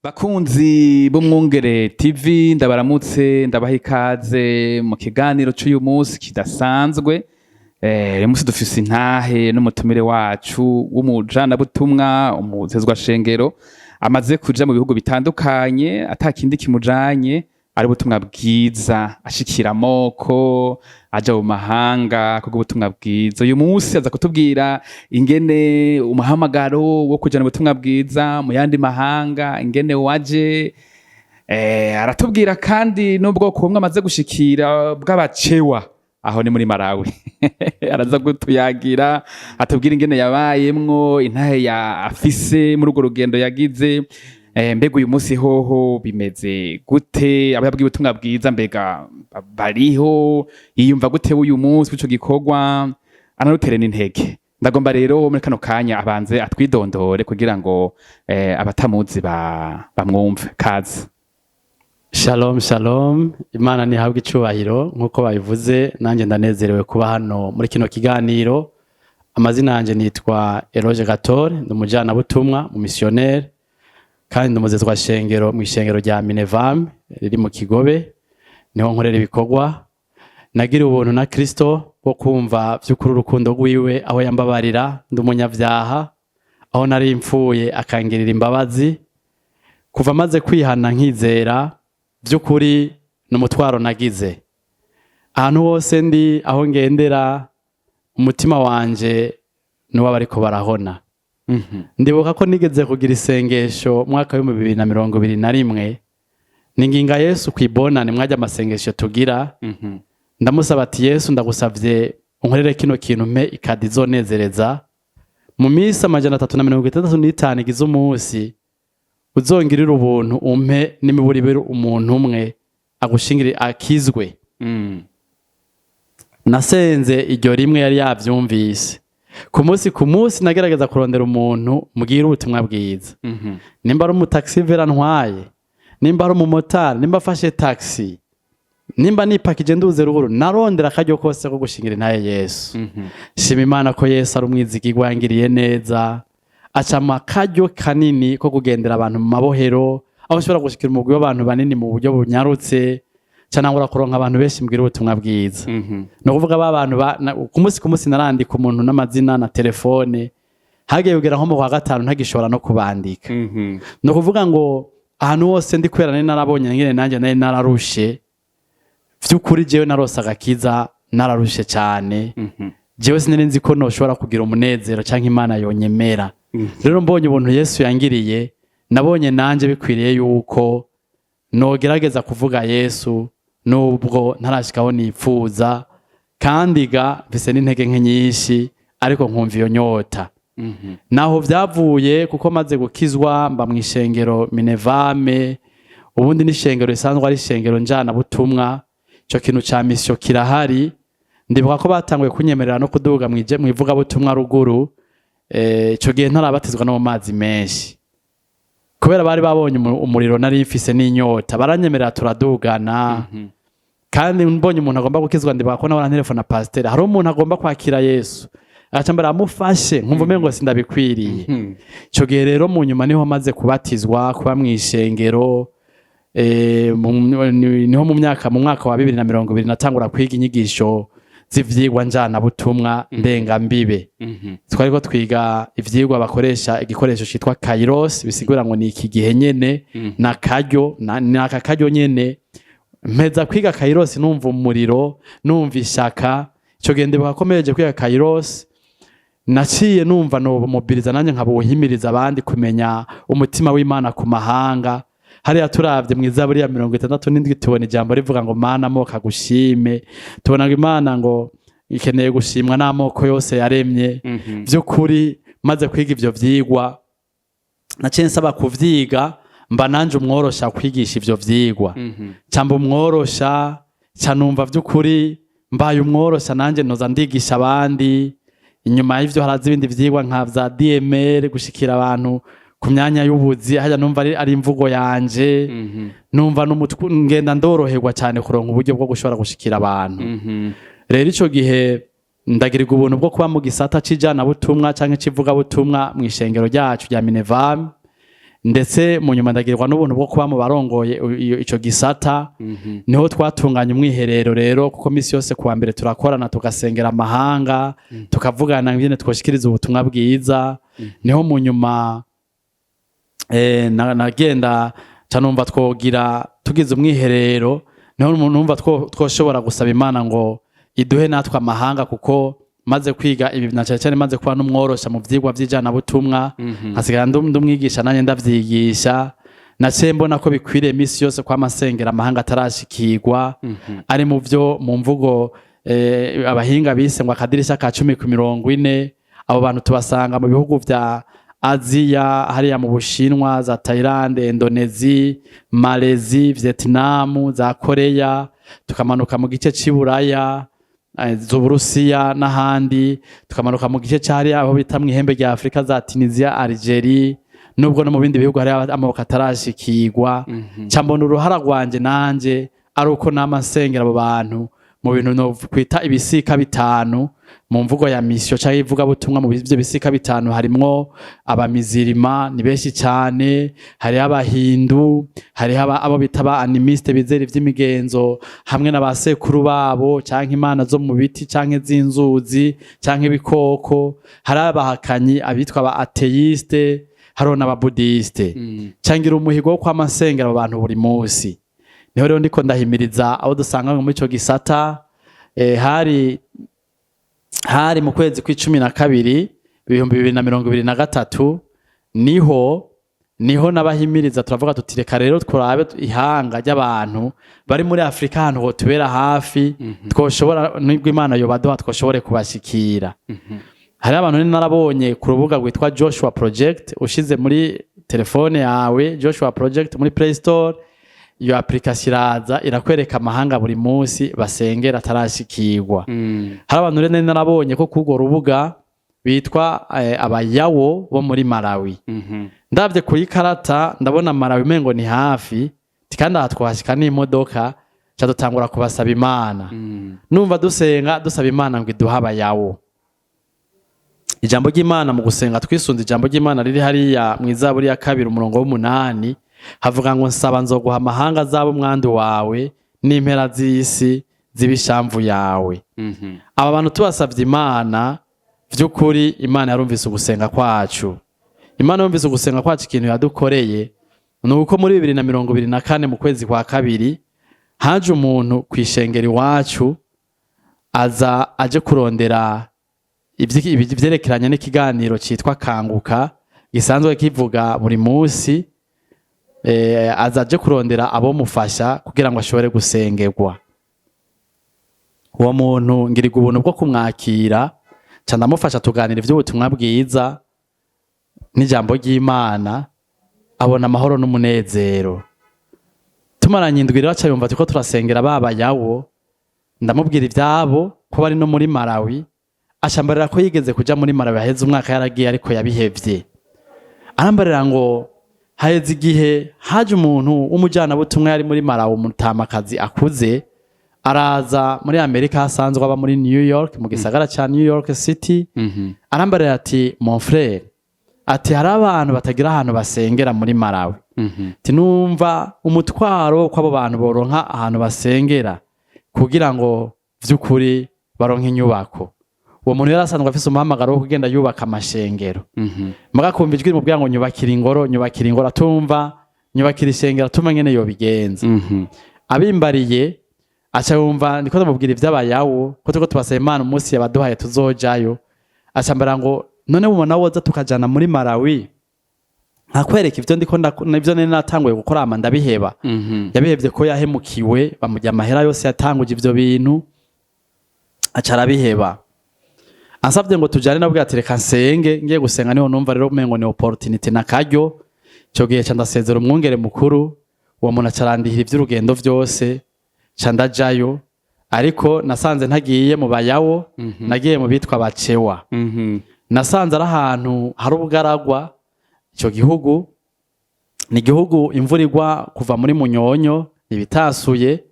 Bakunzi b'Umwungere TV ndabaramutse ndabaha ikaze mu kiganiro c'uyu munsi kidasanzwe. Uyu munsi dufise intahe n'umutumire wacu w'umujanabutumwa, umuzezwa shengero amaze kuja mu bihugu bitandukanye atakindi kimujanye ari ubutumwa bwiza, ashikira amoko, aja mu mahanga kubwo ubutumwa bwiza. Uyu munsi aza kutubwira ingene umuhamagaro wo kujana ubutumwa bwiza mu yandi mahanga ingene waje. Aratubwira kandi n'ubwoko bumwe amaze gushikira bw'abacewa, aho ni muri Malawi. Araza kutuyagira atubwira ingene yabayemwo, intahe ya afise muri urwo rugendo yagize. Mbega uyu munsi hoho bimeze gute? Abo yabwiye ubutumwa bwiza mbega bariho? Yiyumva gute uyu munsi w'ico gikorwa? Anarutere n'intege. Ndagomba rero muri kano kanya abanze atwidondore kugira ngo abatamuzi bamwumve. Kaze. Shalom shalom, Imana nihabwe icubahiro nkuko babivuze. Nanje ndanezerewe kuba hano muri kino kiganiro. Amazina yanje nitwa Eloge Gatore, ndi umujanabutumwa mu missionnaire kandi ndumuzezwa shengero mu ishengero rya Minevam riri mu Kigobe, niho nkorera ibikorwa. Nagira ubuntu na Kristo bwo kumva vy'ukuri urukundo rwiwe, aho yambabarira ndi umunyavyaha, aho nari impfuye akangirira imbabazi. Kuva maze kwihana nkizera, vy'ukuri n'umutwaro nagize. Ahantu hose ndi, aho ngendera, umutima wanje nuwa bariko barahona. Ndibuka ko nigeze kugira isengesho mwaka wa 2021, ninginga Yesu kwibonane mwaje amasengesho tugira. Ndamusaba ati Yesu ndagusavye unkorere kino kintu mpe ikadi zonezereza mu misi 365 igize umunsi, uzongirira ubuntu umpe n'imiburibero umuntu umwe agushingire akizwe. Nasenze iryo rimwe yari yavyumvise. Ku munsi nagerageza kurondera umuntu mugira ubutumwa bwiza. Nimba ari umutaxi vera ntwaye, nimba ari umumotari, nimba afashe taxi, nimba nipakije nduze ruguru, narondera akaryo kose ko gushingira intahe Yesu. Shima Imana ko Yesu ari umwizigirwa yangiriye neza, acama akaryo kanini ko kugendera abantu mu mabohero, aho ushobora gushikira umugwi w'abantu banini mu buryo bunyarutse, canangura kuronka abantu benshi mbwira ubutumwa bwiza. No kuvuga abantu ku munsi narandika umuntu n'amazina na telefone, hagiye kugera nko mu kwa gatanu ntagishobora no kubandika. No kuvuga ngo ahantu hose ndi kwera nari narabonye ngene nanje nari nararushe. Vy'ukuri jewe narose agakiza, nararushe cyane. Jewe sinari nzi ko noshobora kugira umunezero canke Imana yonyemera. Rero mbonye ubuntu Yesu yangiriye, nabonye nanje bikwiriye yuko nogerageza kuvuga Yesu nubwo ntarashikaho nipfuza, kandi mfise n'intege nke nyinshi, ariko nkumva iyo nyota. Naho vyavuye kuko maze gukizwa mba mw'ishengero Minevame, ubundi n'ishengero risanzwe ari ishengero njana butumwa. Ico kintu ca mission kirahari. Ndibuka ko batanguye kunyemerera no kuduga mwivuga butumwa ruguru. Ico gihe ntarabatizwa no mu mazi menshi, kubera bari babonye umuriro nari mfise n'inyota, baranyemerera turadugana. Kandi mbonye umuntu agomba gukizwa, ndibuka ko nabara telefone pasteur, hari umuntu agomba kwakira Yesu, aca mbere amufashe, nkumva umengo sindabikwiriye. Ico gihe rero mu nyuma niho maze kubatizwa, kuba mw'ishengero. Niho mu mwaka wa 2020 natangura kwiga inyigisho z'ivyigwa njana butumwa ndengambibe. Twariko twiga ivyigwa bakoresha igikoresho citwa Kairos, bisigura ngo ni iki gihe nyene n'aka karyo nyene. Mpeza kwiga Kairos numva umuriro, numva ishaka. Ico gihe ndibuka ko meje kwiga Kairos, naciye numva no mobiliza nanje nkabuhimiriza abandi kumenya umutima w'Imana ku mahanga. Hariya turavye mw'Izaburi ya 67 tubona ijambo rivuga ngo Mana amoko agushime. Tubona ngo Imana ngo ikeneye gushimwa n'amoko yose yaremye. Vy'ukuri maze kwiga ivyo vyigwa, naciye nsaba kuvyiga mba nanje umworosha kwigisha ivyo vyigwa. Camba umworosha, canumva vy'ukuri mbaye umworosha nanje noza ndigisha abandi. Inyuma y'ivyo haraza ibindi vyigwa nka vya DMR, gushikira abantu ku myanya y'ubuzi. Haja numva ari imvugo yanje. Numva ngenda ndoroherwa cyane kuronka uburyo bwo gushobora gushikira abantu. Rero ico gihe ndagirirwa ubuntu bwo kuba mu gisata c'ijana butumwa canke civuga butumwa mw'ishengero ryacu rya Minevam. ndetse mu nyuma ndagirwa n'ubuntu bwo kuba mu barongoye ico gisata. Niho twatunganya umwiherero rero, kuko misi yose kuwa mbere turakorana tugasengera amahanga, tukavugana ingene twoshikiriza ubutumwa bwiza. Niho mu nyuma nagenda canumva twogira tugize umwiherero, niho numva twoshobora gusaba Imana ngo iduhe natwe amahanga, kuko maze kwiga ibi na cyane maze kuba n'umworosha mu vyigwa vy'ijana butumwa, hasigara ndumwigisha nanye ndavyigisha. Naciye mbona ko bikwiriye misi yose kwa masengera amahanga atarashikirwa, ari mu vyo mu mvugo abahinga bise ngo akadirisha ka 10-40. Abo bantu tubasanga mu bihugu vya Aziya, hariya mu Bushinwa, za Thailand, Indonesia, Malaysia, Vietnam, za Korea, tukamanuka mu gice c'Iburaya, z'Uburusiya n'ahandi, tukamanuka mu gice cyari aho bita mu ihembe rya Afrika, za Tunisia, Algeria, nubwo no mu bindi bihugu hari amaboko atarashikirwa. Cyambona uruhara rwanje nanje ari uko namasengera abo bantu mu bintu no kwita ibisika bitanu mu mvugo ya mission cyangwa ivuga butumwa. Mu bivyo bisika bitanu harimwo abamizirima ni benshi cyane, hari abahindu, hari abo bita ba animiste bizera ivy'imigenzo, hamwe n'abasekuru babo canke imana zo mu biti canke z'inzuzi canke ibikoko, hari abahakanyi abitwa ba atheiste, hariho n'ababudiste. Cangira umuhigo wo kwamasengera abo bantu buri munsi. Niho rero ndiko ndahimiriza abo dusanga muri ico gisata. Hari mu kwezi kwa12 2023 niho nabahimiriza, turavuga tuti reka rero turabe ihanga ry'abantu bari muri Afrika ahantu ho tubera hafi, twoshobora nibwo Imana yobaduha twoshobore kubashikira. Hari abantu narabonye ku rubuga rwitwa Joshua Project, ushize muri telefone yawe Joshua Project muri Play Store, iyo application iraza irakwereka amahanga buri munsi basengera atarashikirwa. Hari abantu rero narabonye ko kugo rubuga bitwa abayawo bo muri Malawi. Ndavye kuri karata ndabona Malawi mengo ni hafi, tikandi atwashika n'imodoka cyadutangura kubasaba Imana. Numva dusenga dusaba Imana ngo iduha abayawo. Ijambo ry'Imana mu gusenga twisunze ijambo ry'Imana riri hariya mu Izaburi ya 2:8 havuga ngo nsaba nzoguha amahanga zabo mwandu wawe n'impera z'isi zibishamvu yawe. Aba bantu tubasavye Imana, vy'ukuri Imana yarumvise ugusenga kwacu. Imana yumvise ugusenga kwacu, ikintu yadukoreye nuko muri 2024 mu kwezi kwa 2 haje umuntu kwishengera iwacu, aje kurondera ivyerekeranye n'ikiganiro citwa Kanguka gisanzwe kivuga buri munsi. Azaje kurondera abo mufasha kugira ngo ashobore gusengerwa. Uwo muntu ngiriga ubuntu bwo kumwakira, ndamufasha tuganira ivy'ubutumwa bwiza n'ijambo ry'Imana, abona amahoro n'umunezero. Tumaranye indwi rero cyayumva tuko turasengera babayawo, ndamubwira ivyabo ko bari no muri Malawi, ashambarira ko yigeze kuja muri Malawi haheze umwaka yaragiye ariko yabihevye. Arambarira ngo haheze igihe haje umuntu w'umujana butumwa yari muri Malawi, umutamakazi akuze, araza muri Amerika, hasanzwe aba muri New York, mu gisagara ca New York City. Arambarira ati mon frère, ati hari abantu batagira ahantu basengera muri Malawi. Tinumva umutwaro ko abo bantu boronka ahantu basengera kugira ngo vy'ukuri baronke inyubako. Uwo muntu yarasanzwe afise umuhamagaro wo kugenda yubaka amashengero. Mugakumva ijwi mubwira ngo nyubakira ingoro, atumva nyubakira ishengero, atuma ngene yo bigenza. Abimbariye aca yumva ndiko ndamubwira ivy'abayawo ko tuko tubasaba Imana umunsi yabaduhaye tuzojayo. Acambara ngo none mubona woza tukajana muri Malawi nkakwereka ivyo ndiko nivyo nene natanguye gukora ama ndabiheba. Yabihevye ko yahemukiwe, bamujya amahera yose yatanguje ivyo bintu, aca arabiheba. Ansabye ngo tujane nabwo atereka nsenge, ngiye gusenga niho numva rero umengo ni opportunity nakaryo. Cyo gihe ca ndasezera umwungere mukuru, uwo muntu acarandihira ivy'urugendo vyose, ca ndajayo. Ariko nasanze ntagiye mu bayawo, nagiye mu bitwa bacewa. Nasanze ari ahantu hari ubugaragwa. Ico gihugu ni igihugu imvura igwa kuva muri Munyonyo ibitasuye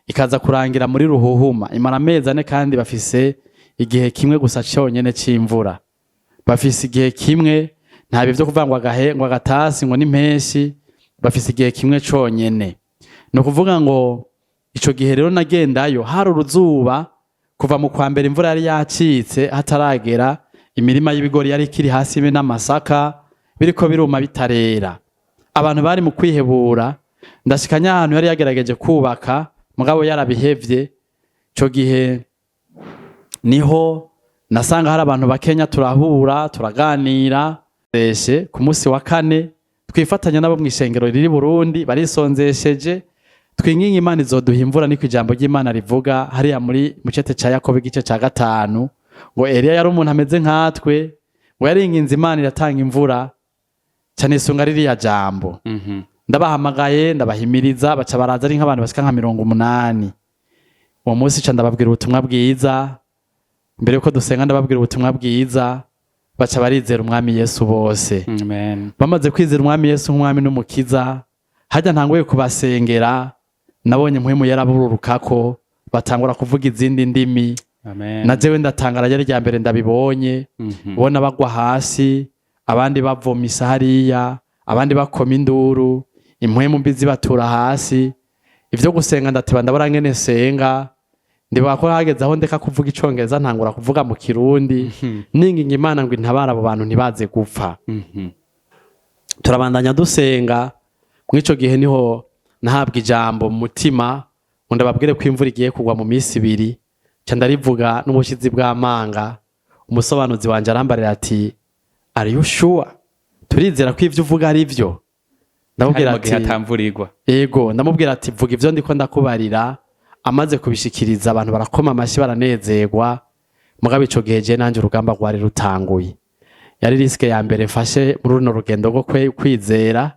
ikaza kurangira muri Ruhuhuma, imara amezi 4 kandi bafise igihe kimwe gusa cyonyene c'imvura. Bafise igihe kimwe nta bivyo kuvuga ngo agatasi ngo n'impenshi bafise igihe kimwe conyene. Ni ukuvuga ngo ico gihe rero nagendayo hari uruzuba kuva mu kwa mbere imvura yari yacitse hataragera imirima y'ibigori yari ikiri hasi be n'amasaka biriko biruma bitarera. Abantu bari mu kwihebura, ndashikanya ahantu yari yagerageje kubaka mugabo yarabihevye. Ico gihe niho nasanga hari abantu bakenya turahura turaganira ku musi wa kane twifatanya nabo mw'ishengero riri Burundi barisonzesheje twinginga Imana izoduha imvura niko ijambo ry'Imana rivuga hariya muri mu cete ca Yakobo igice ca 5 ngo Eliya yari umuntu ameze nkatwe ngo yaringinze Imana iratanga imvura cyane isunga ririya jambo. Ndabahamagaye ndabahimiriza baca baraza ari nk'abantu basika nka 80. Uwo munsi ca ndababwira ubutumwa bwiza, mbere yuko dusenga ndababwira ubutumwa bwiza, baca barizera umwami Yesu bose. Amen. Bamaze kwizera umwami Yesu nk'umwami n'umukiza, hajya ntangoye kubasengera, nabonye mpwemu yarabururukako, batangura kuvuga izindi ndimi. Amen. Na jewe ndatangara ryari rya mbere ndabibonye, ubona bagwa hasi, abandi bavomisa hariya, abandi bakoma induru, impwemu mbi zibatura hasi. Ivyo gusenga ndateba ndabura ngene senga, ndibuka ko hageze aho ndeka kuvuga icongereza ntangura kuvuga mu Kirundi, ninginga Imana ngo intabara abo bantu ntibaze gupfa. Turabandanya dusenga, mw'ico gihe niho nahabwa ijambo mu mutima ngo ndababwire ko imvura igiye kugwa mu minsi 2, ca ndarivuga n'ubushizi bw'amanga. Umusobanuzi wanje arambarira ati are you sure? Turizera ko ivyo uvuga ari vyo. Ndamubwira ati atamvurirwa. Yego, ndamubwira ati vuga ivyo ndiko ndakubarira. Amaze kubishikiriza abantu barakoma amashi baranezerwa. Mugabe ico gihe je nanje urugamba rwari rutanguye. Yari riske ya mbere mfashe muri runo rugendo rwo kwizera.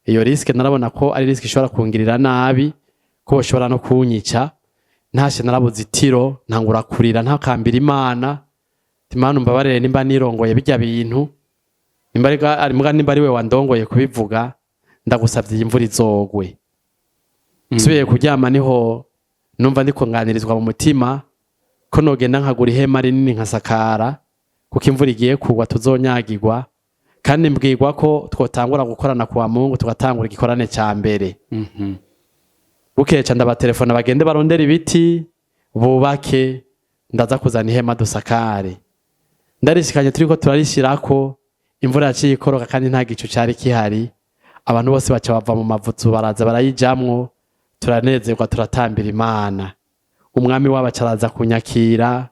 Iyo riske narabona ko ari riske ishobora kungirira nabi, ko ishobora no kunyica. Ntashe narabuze itiro, ntangura kurira ntakambira Imana. Imana umbabarire nimba nirongoye bijya bintu. Nimba ari we wandongoye kubivuga, ndagusavye imvura izogwe. Nsubiye kuryama niho numva ndiko nganirizwa mu mutima ko nogenda nkagura ihema rinini nkasakara kuko imvura igiye kugwa tuzonyagirwa, kandi mbwirwa ko twotangura gukorana kwa Mungu tugatangura igikorane ca mbere. Bukeca ndabatelefona bagende barondera ibiti bubake, ndaza kuzana ihema dusakare. Ndarishikanye turiko turarishirako, imvura yaciye ikoroka kandi nta gicu cari kihari. Abantu bose baca bava mu mavutsu baraza barayijamwo, turanezerwa turatambira Imana. Umwami w'abacaraza kunyakira,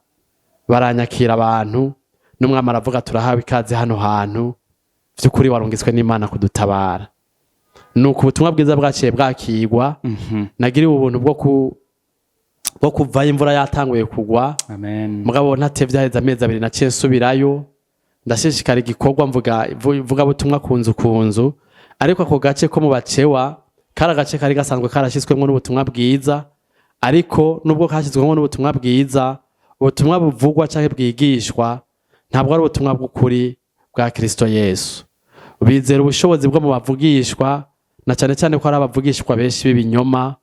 baranyakira abantu, n'umwami aravuga turahawe ikaze hano hantu, vy'ukuri warungitswe n'Imana kudutabara. Nuko ubutumwa bwiza bwaciye bwakigwa, nagiriwe ubuntu bwo kuva imvura yatanguye kugwa. Amen. Mugabo ntatevye haheze amezi 2 naciye nsubirayo, ndashishikara igikorwa mvuga butumwa kunzu. Ariko ako gace ko mu Bacewa kari agace kari gasanzwe karashyizwemo n'ubutumwa bwiza, ariko nubwo kashyizwemo n'ubutumwa bwiza, ubutumwa buvugwa cyangwa bwigishwa ntabwo ari ubutumwa bw'ukuri bwa Kristo Yesu. Bizera ubushobozi bwo mu bavugishwa, na cyane cyane ko ari abavugishwa benshi b'ibinyoma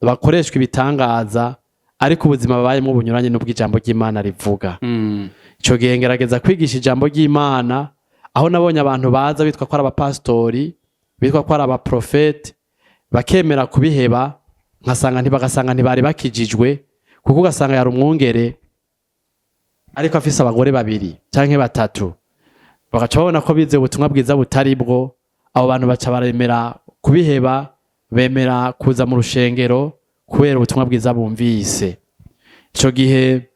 bakoreshwa ibitangaza, ariko ubuzima babayemo bunyuranye n'ubw'ijambo ry'Imana rivuga. Ico gihe ngerageza kwigisha ijambo ry'Imana, aho nabonye abantu baza bitwa ko ari abapastori, bitwa ko ari abaprofete, bakemera kubiheba, bagasanga ntibari bakijijwe, kuko ugasanga yari umwungere ariko afise abagore 2 canke 3, bagaca babona ko bize ubutumwa bwiza butari bwo. Abo bantu baca baremera kubiheba, bemera kuza mu rushengero kubera ubutumwa bwiza bumvise. Ico gihe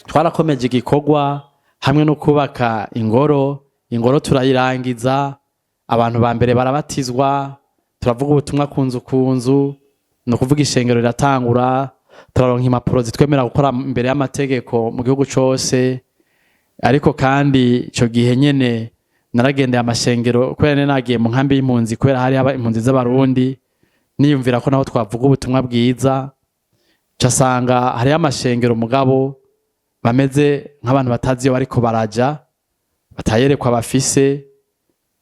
twarakomeje igikorwa hamwe no kubaka ingoro turayirangiza, abantu ba mbere barabatizwa, turavuga ubutumwa kunzu, no kuvuga ishengero riratangura, turaronka impapuro zitwemera gukora imbere y'amategeko mu gihugu cose. Ariko kandi ico gihe nyene naragendeye amashengero kubera nagiye mu nkambi y'impunzi, kubera hari impunzi z'abarundi, niyumvira ko naho twavuga ubutumwa bwiza. Casanga hari amashengero mugabo bameze nk'abantu batazi yo bariko baraja, batayerekwa bafise,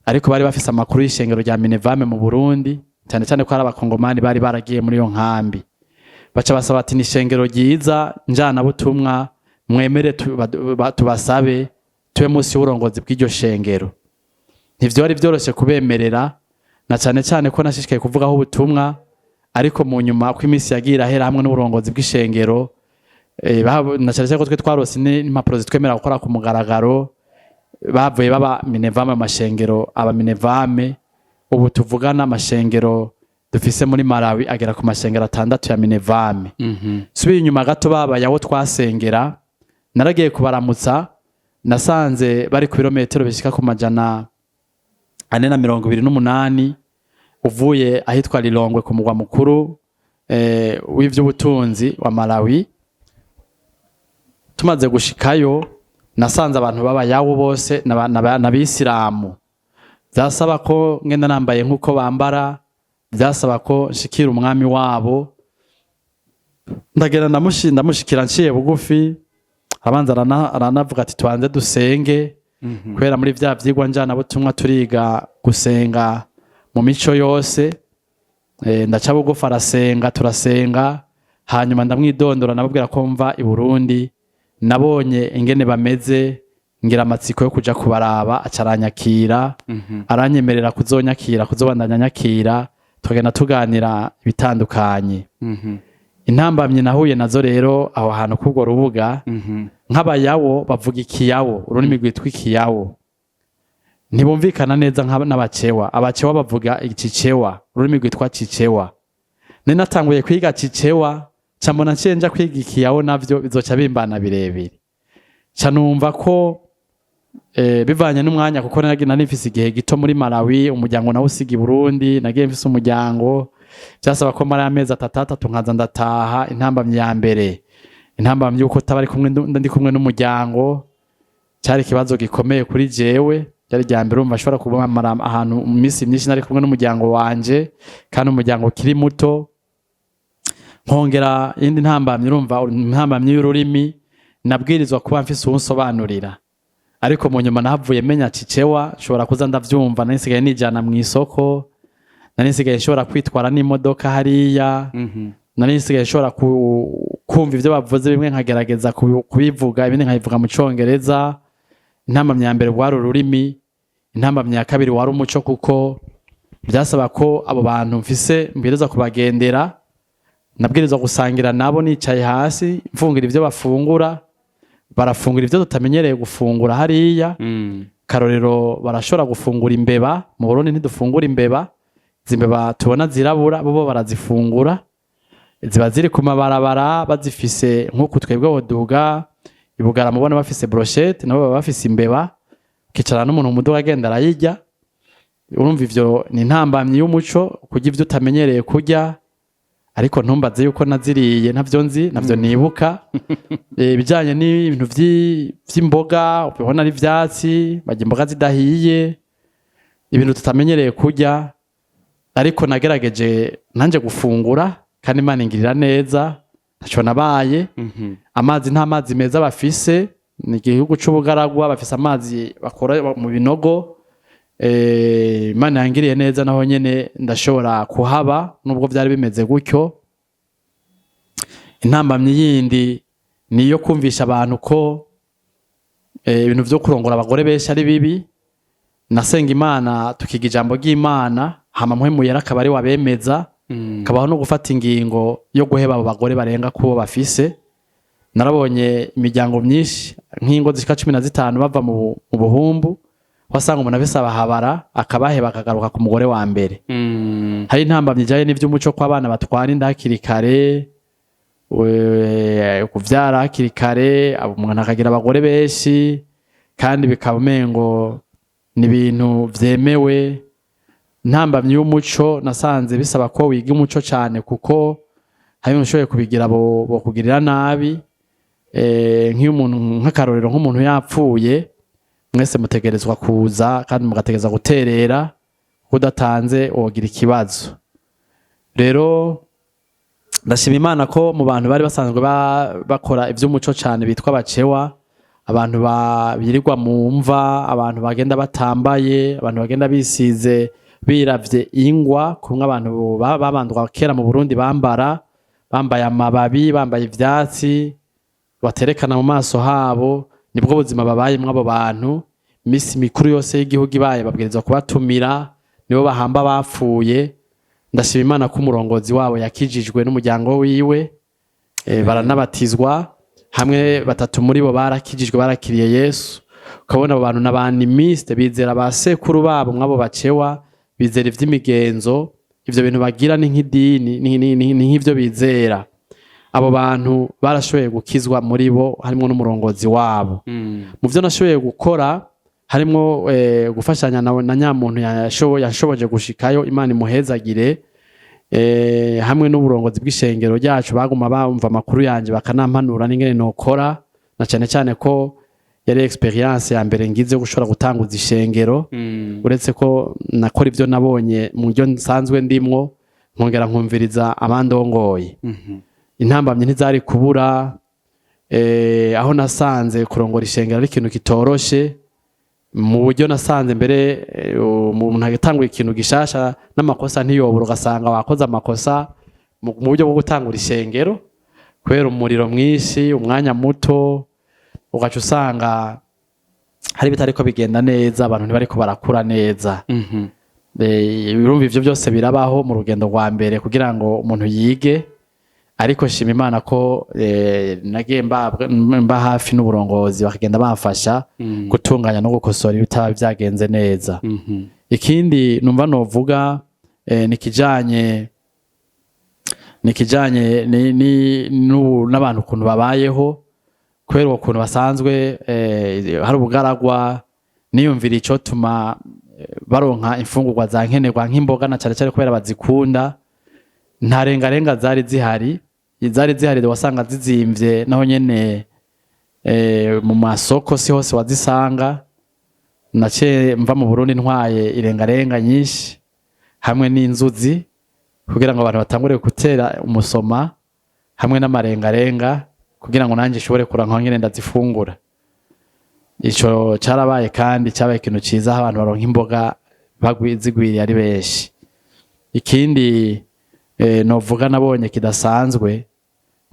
ariko bari bafise amakuru y'ishengero rya Minevame mu Burundi, cyane cyane ko ari abakongomani bari baragiye muri iyo nkambi. Baca basaba ati ni ishengero ryiza njana butumwa, mwemere tubasabe tube munsi y'uburongozi bw'iryo shengero. ntivyari vyoroshe kubemerera, na cane cane ko nashishikaye kuvugaho ubutumwa, ariko mu nyuma ko iminsi yagiye irahera hamwe n'uburongozi bw'ishengero, na cane cane ko twe twarose n'impapuro zitwemerera gukora ku mugaragaro, bavuye baba Minevame amashengero aba Minevame. Ubu tuvugana amashengero dufise muri Malawi agera ku mashengero 6 ya Minevame. Subiye inyuma gato baba yawo twasengera, naragiye kubaramutsa, nasanze bari ku birometero bishika ku 428 uvuye ahitwa Lilongwe ku mugwa mukuru w'ivy'ubutunzi wa Malawi. Tumaze gushikayo nasanze abantu baba yawo bose n'abisilamu. Byasaba ko ngenda nambaye nkuko bambara, byasaba ko nshikira umwami wabo. Ndagenda ndamushikira nciye bugufi, abanza aranavuga ati tubanze dusenge, kubera muri vya vyigwa njana butumwa turiga gusenga mu mico yose. Ndaca bugufi arasenga, turasenga, hanyuma ndamwidondora nababwira ko mva i Burundi, nabonye ingene bameze, ngira amatsiko yo kuja kubaraba, acaranyakira, aranyemerera kuzonyakira, kuzobandanya nyakira, tugenda tuganira ibitandukanye. Intambamye nahuye nazo rero aho hantu kubwo rubuga, nk'abayawo bavuga ikiyawo, ururimi rwitwa ikiyawo, ntibumvikana neza n'abacewa. Abacewa bavuga ikicewa, ururimi rwitwa kicewa. Nari natanguye kwiga kicewa, cambona ncenja kwiga ikiyawo navyo bizoca bimbana birebire. Canumva ko bivanye n'umwanya, kuko nari nifise igihe gito muri Malawi, umuryango nawo usiga i Burundi, nagiye mfise umuryango, byasaba ko mara amezi 3 nkaza ndataha. Intambamye ya mbere, intambamye yuko tabari kumwe ndi kumwe n'umuryango, cyari ikibazo gikomeye kuri jewe. Byari rya mbere umva ashobora kuba ahantu iminsi myinshi nari kumwe n'umuryango wanje, kandi umuryango kiri muto. Nkongera indi ntambamye, urumva intambamye y'ururimi, nabwirizwa kuba mfise uwunsobanurira, ariko mu nyuma nahavuye menya kicewa, nshobora kuza ndavyumva. Nari nsigaye nijana mu isoko, nari nsigaye nshobora kwitwara n'imodoka hariya, nari nsigaye nshobora kumva ivyo bavuze bimwe nkagerageza kubivuga, ibindi nkabivuga mu Congereza. Intambamye ya mbere wari ururimi, intambamye ya kabiri wari umuco, kuko byasaba ko abo bantu mfise mbwiriza kubagendera, nabwirizwa gusangira nabo nicaye hasi, mfungira ivyo bafungura, barafungura ivyo tutamenyereye gufungura hariya. Karorero barashobora gufungura imbeba, mu Burundi ntidufungura imbeba. Zimbeba tubona zirabura, bo barazifungura, ziba ziri ku mabarabara bazifise, nk'uko twebwe boduga i Bugara mubona bafise brochette, nabo baba bafise imbeba, kicara n'umuntu mu muduga agenda arayirya. Urumva ivyo ni intambamye y'umuco, kurya ivyo utamenyereye kurya. Ariko ntumbaze yuko naziriye, navyo nzi, navyo nibuka. Bijanye n'ibintu vy'imboga, ubona ari ivyatsi, barya imboga zidahiye, ibintu tutamenyereye kurya. Ariko nagerageje nanje gufungura, kandi Imana ingirira neza, ntaco nabaye. Amazi nta mazi meza bafise, ni igihugu c'ubugaragwa, bafise amazi bakora mu binogo. Imana yangiriye neza, naho nyene ndashobora kuhaba nubwo byari bimeze gutyo. Intambamye yindi niyo kumvisha abantu ko ibintu vyo kurongora abagore benshi ari bibi. Nasenga Imana, tukiga ijambo ry'Imana, hama mpwemu yera akaba ari wabemeza, kabaho no gufata ingingo yo guheba abo bagore barenga kubo bafise. Narabonye imiryango myinshi nk'ingo zishika 15 bava mu buhumbu, wasanga umuntu afise abahabara, akabaheba akagaruka ku mugore wa mbere. Hari intambamye ijanye n'ivy'umuco ko abana batwara inda hakiri kare, kuvyara hakiri kare, umuntu akagira abagore benshi, kandi bikaba umengo ni ibintu vyemewe. Intambamye y'umuco nasanze bisaba ko wiga umuco cyane, kuko hari ushoboye kubigira bo kugirira nabi. Nk'iyo umuntu, nk'akarorero, nk'umuntu yapfuye, mwese mutegerezwa kuza kandi mugategereza guterera, kudatanze wogira ikibazo. Rero ndashima Imana ko mu bantu bari basanzwe bakora ivy'umuco cyane bitwa abacewa, abantu birirwa mu mva, abantu bagenda batambaye, abantu bagenda bisize biravye ingwa, kumwe abantu babandwa kera mu Burundi bambaye amababi, bambaye ivyatsi baterekana mu maso habo. Nibwo buzima babayemwo abo bantu. imisi mikuru yose y'igihugu ibaye babwirizwa kubatumira, nibo bahamba bapfuye. Ndashima Imana ko umurongozi wabo yakijijwe n'umuryango wiwe, baranabatizwa hamwe, 3 muri bo barakijijwe, barakiriye Yesu. Ukabona abo bantu n'abanimiste, bizera ba sekuru babo mwabo bacewa, bizera ivy'imigenzo, ivyo bintu bagira ni nk'idini, ni nk'ivyo bizera. Abo bantu barashoboye gukizwa muri bo, harimo n'umurongozi wabo. Mu vyo nashoboye gukora harimo gufashanya na nyamuntu yashoboje gushikayo, Imana imuhezagire, hamwe n'uburongozi bw'ishengero ryacu baguma bumva amakuru yanje bakanampanura n'ingene nokora, na cyane cyane ko yari experience ya mbere ngize gushobora gutanguza ishengero. Uretse ko nakora ivyo nabonye mu byo nsanzwe ndimwo, nkongera nkumviriza abandongoye. Intambamye ntizari kubura, aho nasanze kurongora ishengero ari ikintu kitoroshe. Mu buryo nasanze mbere umuntu agitanguye ikintu gishasha n'amakosa ntiyobura, ugasanga wakoze amakosa mu buryo bwo gutangura ishengero kubera umuriro mwinshi, umwanya muto, ugaca usanga hari bitariko bigenda neza, abantu ntibariko barakura neza. Birumva ivyo byose birabaho mu rugendo rwa mbere kugira ngo umuntu yige, ariko shima Imana ko nagiye mba hafi n'uburongozi bakagenda bamfasha gutunganya no gukosora ibitaba byagenze neza. Ikindi numva novuga nikijanye n'abantu ukuntu babayeho, kubera ukuntu basanzwe hari ubugaragwa, niyumvira ico tuma baronka imfungurwa za nkenerwa nk'imboga, na cyane cyane kubera bazikunda. Nta rengarenga zari zihari wasanga zizimvye, naho nyene mu masoko si hose wazisanga. Nace mva mu Burundi ntwaye irengarenga nyinshi hamwe n'inzuzi kugira ngo abantu batangure gutera umusoma hamwe n'amarengarenga kugira ngo nanje shobore kuranka ngene ndazifungura. Ico carabaye kandi cyabaye ikintu ciza, abantu baronka imboga bagwizigwiriye ari benshi. Ikindi novuga nabonye kidasanzwe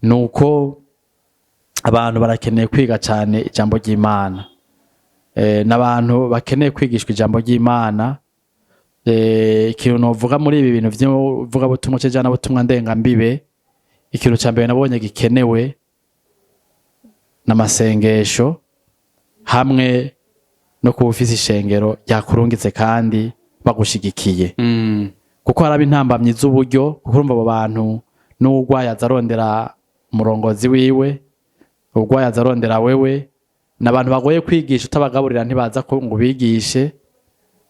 nuko abantu barakeneye kwiga cyane ijambo ry'Imana. N'abantu bakeneye kwigishwa ijambo ry'Imana. Ikintu novuga muri ibi bintu vy'uvuga butumwa cyane butumwa ndenga mbibe, ikintu cya mbere nabonye gikenewe n'amasengesho hamwe no kubufisa ishengero ryakurungitse kandi bagushigikiye. Kuko haraba intambamyi z'uburyo, kuko urumva abo bantu n'ugwaye azarondera umurongozi wiwe, ugwaye azarondera wewe, n'abantu bagoye kwigisha, utabagaburira ntibaza ko ngo bigishe,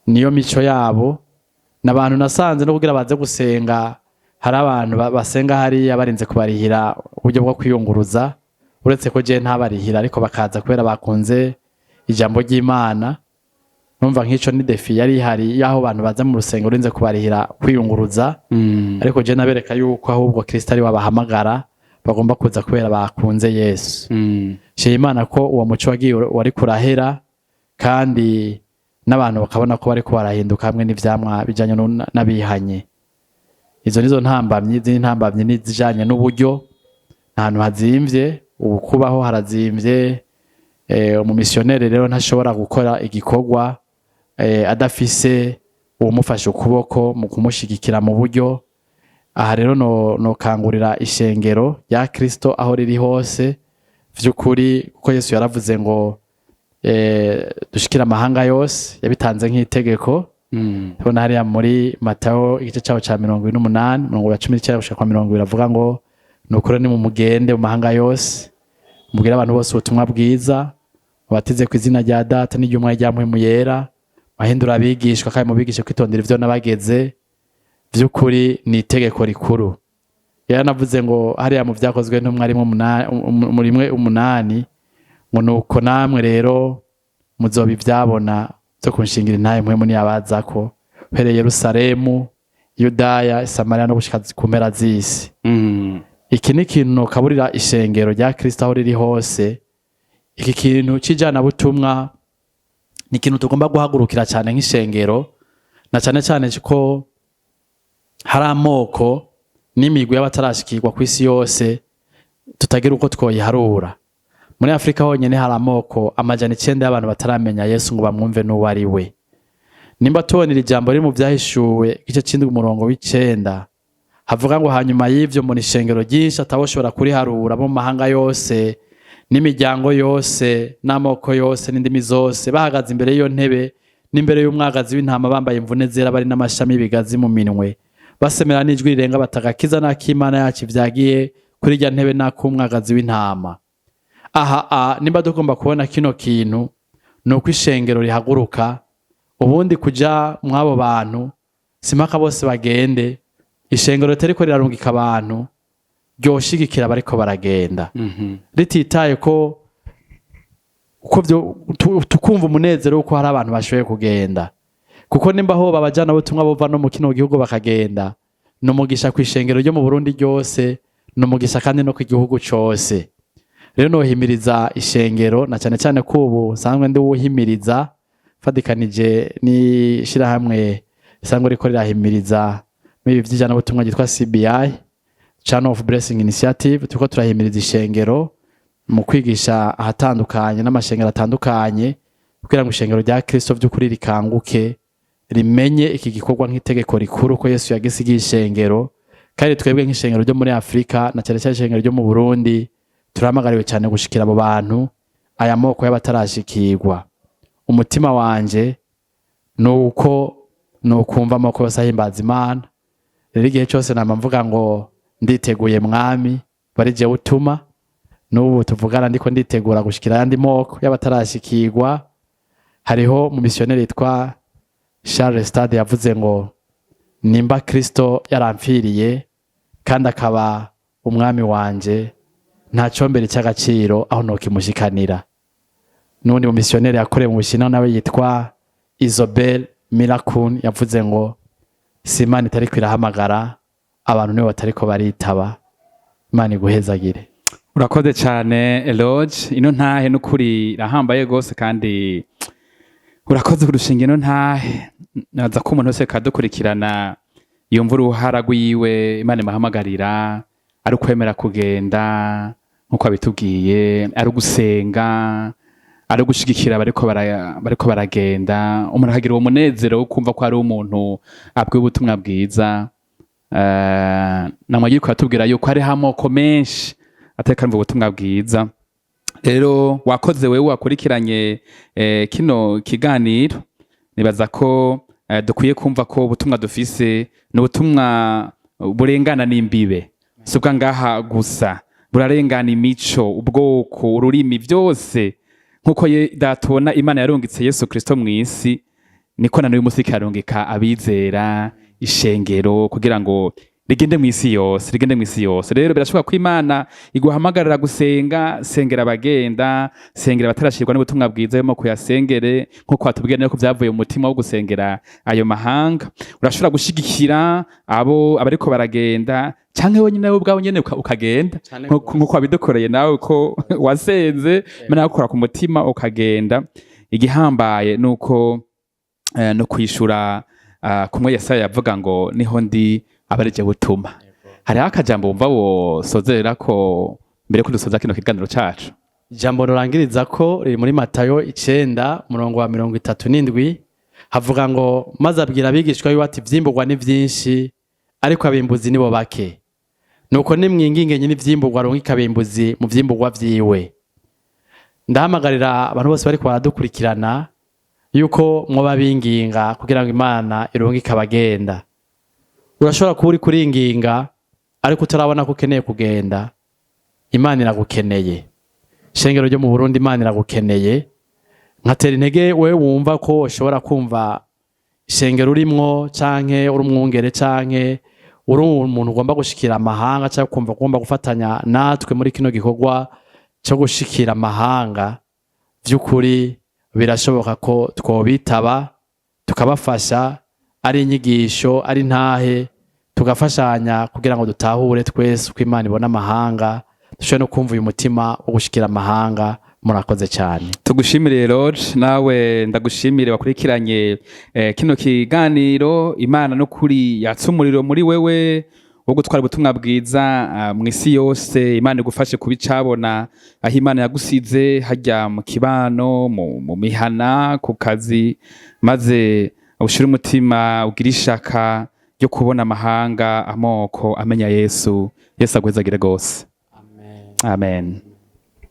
niyo mico yabo. N'abantu nasanze no kugira baze gusenga, hari abantu basenga hariya barinze kubarihira uburyo bwo kwiyunguruza, uretse ko je ntabarihira ariko bakaza kubera bakunze ijambo ry'Imana. Numva nk'ico ni defi yari hari yaho abantu baza mu rusengero urinze kubarihira kwiyunguruza, ariko je nabereka yuko ahubwo Kristo ari wabahamagara, bagomba kuza kubera bakunze Yesu. Shima Imana ko uwo muco wagiye wari kurahera, kandi n'abantu bakabona ko bari kubarahinduka hamwe n'ivyamwa bijanye n'abihanye. Izo nizo ntambamye n'izijanye n'uburyo. Ahantu hazimvye, ubu kubaho harazimvye. Umumisionere rero ntashobora gukora igikorwa adafise uwumufashe ukuboko mu kumushigikira mu buryo. Aha rero no kangurira ishengero ya Kristo aho riri hose vy'ukuri, kuko Yesu yaravuze ngo dushikira amahanga yose, yabitanze nk'itegeko. Tubona hariya muri Matayo igice cyaho ca 28 19 gushika 20 avuga ngo nukuri ni mu mugende mu mahanga yose, mubwira abantu bose ubutumwa bwiza, batize ku izina rya Data n'iry'Umwana ry'Ampwemu Yera, bahindura abigishwa kandi mubigishe kwitondera ivyo nabageze. Vy'ukuri ni itegeko rikuru. Yaranavuze ngo hariya mu vyakozwe n'umwarimu muri 8 ngo nuko namwe rero muzoba ivyabona byo kunshingira intaye mpwemu niyabazako, uhereye Yerusalemu, Yudaya, Samariya no gushika ku mpera z'isi. Iki ni ikintu nokaburira ishengero rya Kristo aho riri hose. Iki kintu cijana butumwa ni ikintu tugomba guhagurukira cyane nk'ishengero, na cyane cyane ko hari amoko n'imigwi y'abatarashikirwa ku isi yose tutagira uko twoyiharura. muri Afrika honyine hari amoko 900 y'abantu bataramenya Yesu ngo bamwumve n'uwo ari we. Nimba tubonera ijambo riri mu Vyahishuwe igice c'indwi umurongo w'9 havuga ngo hanyuma y'ivyo mu ishengero ryinshi ataboshobora kuriharura mu mahanga yose n'imiryango yose n'amoko yose n'indimi zose bahagaze imbere y'iyo ntebe n'imbere y'umwagazi w'intama bambaye imvune zera bari n'amashami y'ibigazi mu minwe basemera n'ijwi rirenga batagakiza n'akimana yacu vyagiye kuri rya ntebe n'akumwagazi w'intama. Aha nimba dugomba kubona kino kintu nuko ishengero rihaguruka ubundi kuja mwabo bantu simpaka bose bagende ishengero ritariko rirarungika abantu ryoshigikira bariko baragenda rititaye ko tukumva umunezero uko hari abantu bashoboye kugenda kuko nimba ho babajana butumwa bova no mu kino gihugu bakagenda numugisha kwishengero ryo mu Burundi ryose numugisha kandi no ku gihugu cose. Rero nohimiriza ishengero na cyane cyane kubu sanzwe ndi wuhimiriza fadikanije ni shira hamwe sanzwe riko rirahimiriza mibi vy'ijana butumwa gitwa CBI Channel of Blessing Initiative tuko turahimiriza ishengero mu kwigisha ahatandukanye n'amashengero atandukanye kugira ngo ishengero rya Kristo vy'ukuri rikanguke rimenye iki gikorwa nk'itegeko rikuru ko Yesu yagisigiye ishengero kandi twebwe nk'ishengero ryo muri Afrika na cyane cyane ishengero ryo mu Burundi turamagariwe cyane gushikira abo bantu aya moko y'abatarashikirwa. Umutima wanje nuko nukumva amoko yose ahimbaza Imana. Rero igihe cyose nama mvuga ngo nditeguye mwami barije utuma n'ubu tuvugana ndiko nditegura gushikira yandi moko y'abatarashikirwa. Hariho mu missionnaire yitwa Charles Stade yavuze ngo nimba Kristo yarampfiriye kandi akaba umwami wanje nta combere cy'agaciro aho nokimushikanira. Nundi mu missionnaire yakoreye mu Bushinwa nawe yitwa Isobel Mirakun yavuze ngo Simani itariko irahamagara abantu nibo batariko baritaba. Imana iguhezagire. Urakoze cyane Eloge, ino ntahe n'ukuri rahambaye gose kandi urakoze kurushinga ino ntahe naza ko umuntu wese kadukurikirana yumva uruhara rwiwe Imana imahamagarira ari ukwemera kugenda nkuko abitubwiye ari ugusenga ari ugushigikira bariko baragenda umuntu akagira uwo munezero wo kumva ko ari umuntu abwiye ubutumwa bwiza. Namwe yuko atubwira yuko hari amoko menshi ateka mvuga ubutumwa bwiza. Rero wakoze wewe wakurikiranye kino kiganiro nibaza ko dukwiye kumva ko ubutumwa dufise n'ubutumwa burengana n'imbibe subwa ngaha gusa burarengana imico ubwoko ururimi byose nkuko datubona Imana yarungitse Yesu Kristo mw'isi niko nanuye umusiki yarungika abizera ishengero kugira ngo rigende mw'isi yose. Rero birashoboka ko Imana iguhamagarira gusenga, sengera abagenda, sengera abatarashirwa n'ubutumwa bwiza yo kuyasengere nkuko watubwiye nako byavuye mu mutima wo gusengera ayo mahanga. Urashobora gushigikira abariko baragenda canke wenyine nawe ubwawe nyene ukagenda nkuko wabidukoreye nawe ko wasenze mena gukora ku mutima ukagenda. Igihambaye nuko no kwishura kumwe Yesaya yavuga ngo niho ndi abarije butuma. Hariho akajambo wumva wosozerera ko mbere ko dusoza kino kiganiro cacu. Ijambo rurangiriza ko riri muri Matayo 9:37 havuga ngo maze abwira abigishwa yuko ati vyimburwa ni vyinshi ariko abimbuzi nibo bake. Nuko nimwinginge nyine vyimburwa arungika abimbuzi mu vyimburwa vyiwe. Ndahamagarira abantu bose bariko baradukurikirana yuko mwoba binginga kugira ngo Imana irungika abagenda. Urashobora kuba uri kuringinga ariko utarabona ko ukeneye kugenda. Imana iragukeneye. Shengero ryo mu Burundi Imana iragukeneye. Nkatera intege wewe wumva ko ushobora kumva shengero urimwo canke uri umwungere canke uri umuntu ugomba gushikira amahanga cyangwa kumva ugomba gufatanya natwe muri kino gikorwa cyo gushikira amahanga. Vy'ukuri birashoboka ko twobitaba tukabafasha ari inyigisho ari ntahe tugafashanya kugira ngo dutahure twese uko Imana ibona amahanga dushobora no kumva uyu mutima wo gushikira amahanga. Murakoze cyane. Tugushimire Lord, nawe ndagushimire wakurikiranye kino kiganiro. Imana no kuri yatsumuriro muri wewe wo gutwara ubutumwa bwiza mw'isi yose. Imana igufashe kubicabona aho Imana yagusize, harya mu kibano, mu mihana, ku kazi, maze ushire umutima, ugire ishaka ryo kubona amahanga, amoko amenya Yesu. Yesu agwezagire gose. Amen.